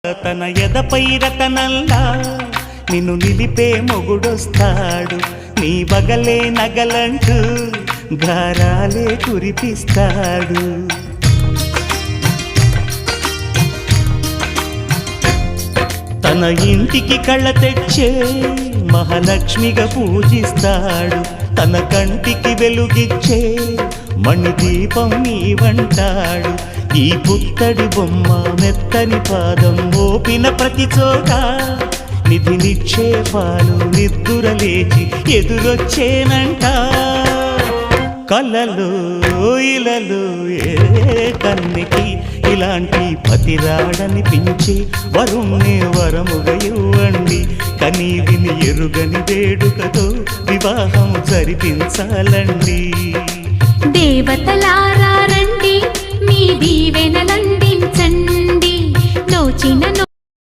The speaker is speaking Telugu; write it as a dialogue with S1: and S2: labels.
S1: తన ఎదపై రతనల్లా నిన్ను నిలిపే మొగుడొస్తాడు, నీ బగలే నగలంటూ గారాలే కురిపిస్తాడు. తన ఇంటికి కళ్ళ తెచ్చే మహాలక్ష్మిగా పూజిస్తాడు, తన కంటికి వెలుగిచ్చే మణిదీపం నీవంటాడు. ఈ పుత్తడి బొమ్మ మెత్తని పాదం మోపిన ప్రతి చోట నిధి నిక్షేపాలు నిద్దురలేచి ఎదురొచ్చేనంట. కలలో ఇలలో ఏ కన్నికి ఇలాంటి పతిరాడనిపించే వరుణ్ణే వరముగా ఇవ్వండి. కనీ విని ఎరుగని వేడుకతో వివాహం జరిపించాలండి.
S2: దేవతలారా రండి, మీ దీవెనలందించండి. నోచిన